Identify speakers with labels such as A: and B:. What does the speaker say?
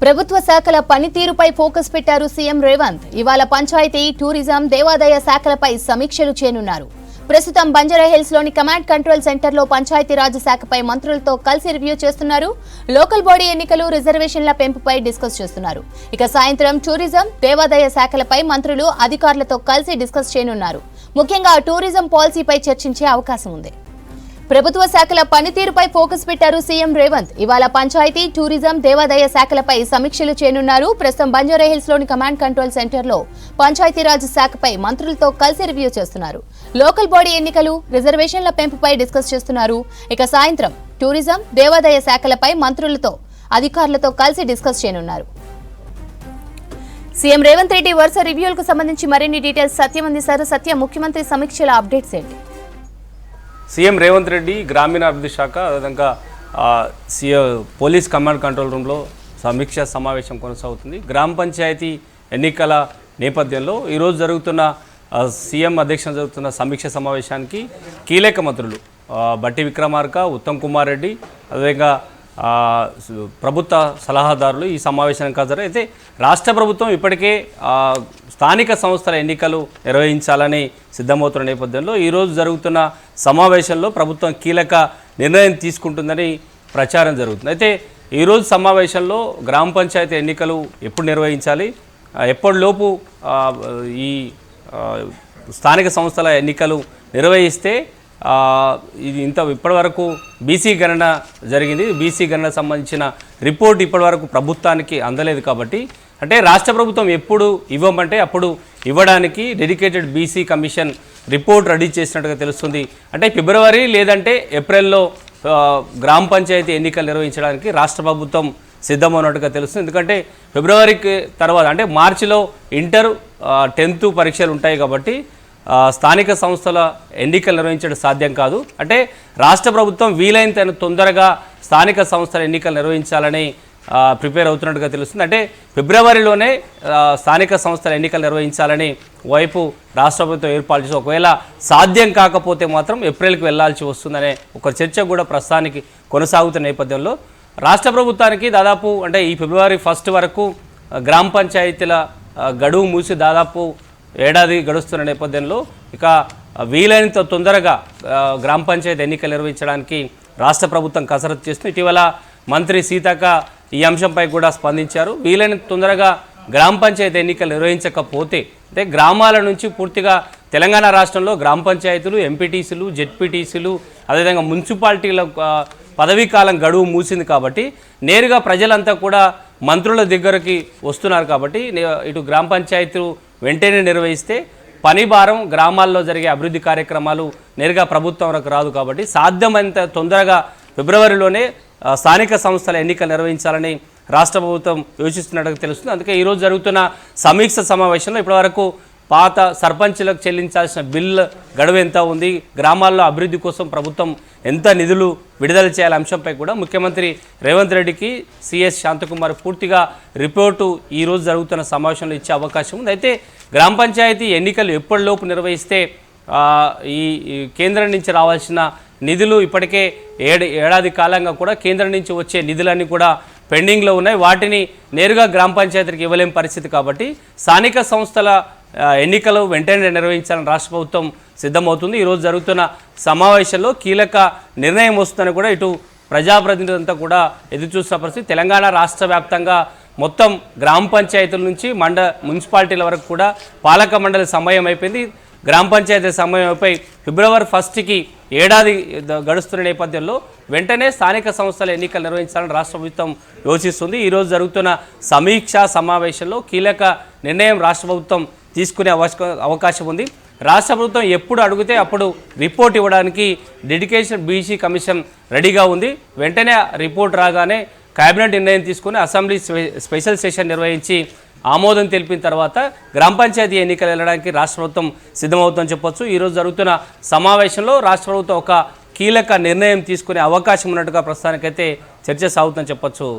A: ప్రభుత్వ శాఖల పనితీరుపై ఫోకస్ పెట్టారు సీఎం రేవంత్. ఇవాళ పంచాయతీ, టూరిజం, దేవాదాయ శాఖలపై సమీక్షలు చేయనున్నారు. ప్రస్తుతం బంజారాహిల్స్ లోని కమాండ్ కంట్రోల్ సెంటర్ లో పంచాయతీరాజ్ శాఖపై మంత్రులతో కలిసి రివ్యూ చేస్తున్నారు. లోకల్ బాడీ ఎన్నికలు, రిజర్వేషన్ల పెంపుపై డిస్కస్ చేస్తున్నారు. ఇక సాయంత్రం టూరిజం, దేవాదాయ శాఖలపై మంత్రులు అధికారులతో కలిసి డిస్కస్ చేయనున్నారు. ముఖ్యంగా టూరిజం పాలసీపై చర్చించే అవకాశం ఉంది. ప్రభుత్వ శాఖల పనితీరుపై ఫోకస్ పెట్టారు సీఎం రేవంత్. ఇవాళ పంచాయతీ, టూరిజం, దేవాదాయ శాఖలపై సమీక్షలు చేయనున్నారు. ప్రస్తుతం బంజారాహిల్స్ లోని కమాండ్ కంట్రోల్ సెంటర్ లో పంచాయతీరాజ్ శాఖపై మంత్రులతో కలిసి రివ్యూ చేస్తున్నారు. లోకల్ బాడీ ఎన్నికలు, రిజర్వేషన్ల పెంపుపై డిస్కస్ చేస్తున్నారు. ఇక సాయంత్రం టూరిజం, దేవాదాయ శాఖలపై మంత్రులతో అధికారులతో కలిసి డిస్కస్ చేయనున్నారు. సీఎం రేవంత్ రెడ్డి వరుస రివ్యూలకు సంబంధించి మరిన్ని డీటెయిల్స్ సత్యం అందిస్తారు. సత్యం, ముఖ్యమంత్రి సమీక్షల అప్డేట్స్ ఏంటి?
B: సీఎం రేవంత్ రెడ్డి గ్రామీణాభివృద్ధి శాఖ, అదేవిధంగా పోలీస్ కమాండ్ కంట్రోల్ రూమ్లో సమీక్ష సమావేశం కొనసాగుతుంది. గ్రామ పంచాయతీ ఎన్నికల నేపథ్యంలో ఈరోజు జరుగుతున్న సీఎం అధ్యక్షతన జరుగుతున్న సమీక్ష సమావేశానికి కీలక మంత్రులు బట్టి విక్రమార్క, ఉత్తమ్ కుమార్ రెడ్డి, అదేవిధంగా ప్రభుత్వ సలహాదారులు ఈ సమావేశానికి హాజరు. అయితే రాష్ట్ర ప్రభుత్వం ఇప్పటికే స్థానిక సంస్థల ఎన్నికలు నిర్వహించాలని సిద్ధమవుతున్న నేపథ్యంలో ఈరోజు జరుగుతున్న సమావేశంలో ప్రభుత్వం కీలక నిర్ణయం తీసుకుంటుందని ప్రచారం జరుగుతుంది. అయితే ఈరోజు సమావేశంలో గ్రామ పంచాయతీ ఎన్నికలు ఎప్పుడు నిర్వహించాలి, ఎప్పటిలోపు ఈ స్థానిక సంస్థల ఎన్నికలు నిర్వహిస్తే ఇది ఇప్పటివరకు బీసీ గణన జరిగింది. బీసీ గణన సంబంధించిన రిపోర్ట్ ఇప్పటివరకు ప్రభుత్వానికి అందలేదు. కాబట్టి అంటే రాష్ట్ర ప్రభుత్వం ఎప్పుడు ఇవ్వమంటే అప్పుడు ఇవ్వడానికి dedicated BC commission report ready చేసినట్టుగా తెలుస్తుంది. అంటే ఫిబ్రవరి లేదంటే ఏప్రిల్లో గ్రామ పంచాయతీ ఎన్నికలు నిర్వహించడానికి రాష్ట్ర ప్రభుత్వం సిద్ధమన్నట్టుగా తెలుస్తుంది. ఎందుకంటే ఫిబ్రవరికి తర్వాత అంటే మార్చిలో ఇంటర్ 10th పరీక్షలు ఉంటాయి. కాబట్టి స్థానిక సంస్థల ఎన్నికలు నిర్వహించడం సాధ్యం కాదు. అంటే రాష్ట్ర ప్రభుత్వం వీలైనంత తొందరగా స్థానిక సంస్థల ఎన్నికలు నిర్వహించాలని ప్రిపేర్ అవుతున్నట్టుగా తెలుస్తుంది. అంటే ఫిబ్రవరిలోనే స్థానిక సంస్థల ఎన్నికలు నిర్వహించాలని వైపు రాష్ట్ర ప్రభుత్వం ఏర్పాటు చేసి, ఒకవేళ సాధ్యం కాకపోతే మాత్రం ఏప్రిల్కి వెళ్లాల్సి వస్తుందనే ఒక చర్చ కూడా ప్రస్తుతానికి కొనసాగుతున్న నేపథ్యంలో రాష్ట్ర ప్రభుత్వానికి దాదాపు అంటే ఈ ఫిబ్రవరి 1 వరకు గ్రామ పంచాయతీల గడువు మూసి దాదాపు ఏడాది గడుస్తున్న నేపథ్యంలో ఇక వీలైనంత తొందరగా గ్రామ పంచాయతీ ఎన్నికలు నిర్వహించడానికి రాష్ట్ర ప్రభుత్వం కసరత్తు చేస్తుంది. ఇటీవల మంత్రి సీతక్క ఈ అంశంపై కూడా స్పందించారు. వీలైనంత తొందరగా గ్రామ పంచాయతీ ఎన్నికలు నిర్వహించకపోతే అంటే గ్రామాల నుంచి పూర్తిగా తెలంగాణ రాష్ట్రంలో గ్రామ పంచాయతీలు, ఎంపీటీసీలు, జెడ్పీటీసీలు, అదేవిధంగా మున్సిపాలిటీల పదవీ కాలం గడువు మూసింది. కాబట్టి నేరుగా ప్రజలంతా కూడా మంత్రుల దగ్గరికి వస్తున్నారు. కాబట్టి ఇటు గ్రామ పంచాయతీలు వెంటనే నిర్వహిస్తే పని భారం, గ్రామాల్లో జరిగే అభివృద్ధి కార్యక్రమాలు నేరుగా ప్రభుత్వం వరకు రాదు. కాబట్టి సాధ్యమైనంత తొందరగా ఫిబ్రవరిలోనే స్థానిక సంస్థల ఎన్నికలు నిర్వహించాలని రాష్ట్ర ప్రభుత్వం యోచిస్తున్నట్టుగా తెలుస్తుంది. అందుకే ఈరోజు జరుగుతున్న సమీక్ష సమావేశంలో ఇప్పటివరకు పాత సర్పంచులకు చెల్లించాల్సిన బిల్లు గడువు ఎంత ఉంది, గ్రామాల్లో అభివృద్ధి కోసం ప్రభుత్వం ఎంత నిధులు విడుదల చేయాల అంశంపై కూడా ముఖ్యమంత్రి రేవంత్ రెడ్డికి సిఎస్ శాంతకుమార్ పూర్తిగా రిపోర్టు ఈరోజు జరుగుతున్న సమావేశంలో ఇచ్చే అవకాశం ఉంది. అయితే గ్రామ పంచాయతీ ఎన్నికలు ఎప్పటిలోపు నిర్వహిస్తే ఈ కేంద్రం నుంచి రావాల్సిన నిధులు ఇప్పటికే ఏడాది కాలంగా కూడా కేంద్రం నుంచి వచ్చే నిధులన్నీ కూడా పెండింగ్లో ఉన్నాయి. వాటిని నేరుగా గ్రామ పంచాయతీకి ఇవ్వలేని పరిస్థితి. కాబట్టి స్థానిక సంస్థల ఎన్నికలు వెంటనే నిర్వహించాలని రాష్ట్ర ప్రభుత్వం సిద్ధమవుతుంది. ఈరోజు జరుగుతున్న సమావేశంలో కీలక నిర్ణయం వస్తుందని కూడా ఇటు ప్రజాప్రతినిధులంతా కూడా ఎదురుచూస్తున్న పరిస్థితి. తెలంగాణ రాష్ట్ర వ్యాప్తంగా మొత్తం గ్రామ పంచాయతీల నుంచి మున్సిపాలిటీల వరకు కూడా పాలక మండలి సమయం అయిపోయింది. గ్రామ పంచాయతీ సమయంపై ఫిబ్రవరి 1కి ఏడాది గడుస్తున్న నేపథ్యంలో వెంటనే స్థానిక సంస్థల ఎన్నికలు నిర్వహించాలని రాష్ట్ర ప్రభుత్వం యోచిస్తుంది. ఈరోజు జరుగుతున్న సమీక్షా సమావేశంలో కీలక నిర్ణయం రాష్ట్ర ప్రభుత్వం తీసుకునే అవకాశం ఉంది. రాష్ట్ర ప్రభుత్వం ఎప్పుడు అడిగితే అప్పుడు రిపోర్ట్ ఇవ్వడానికి డెడికేషన్ బీసీ కమిషన్ రెడీగా ఉంది. వెంటనే రిపోర్ట్ రాగానే కేబినెట్ నిర్ణయం తీసుకుని అసెంబ్లీ స్పెషల్ సెషన్ నిర్వహించి ఆమోదం తెలిపిన తర్వాత గ్రామ పంచాయతీ ఎన్నికలు వెళ్ళడానికి రాష్ట్ర ప్రభుత్వం సిద్ధమవుతుందని చెప్పొచ్చు. ఈరోజు జరుగుతున్న సమావేశంలో రాష్ట్ర ప్రభుత్వం ఒక కీలక నిర్ణయం తీసుకునే అవకాశం ఉన్నట్టుగా ప్రస్తుతానికైతే చర్చ సాగుతుందని చెప్పొచ్చు.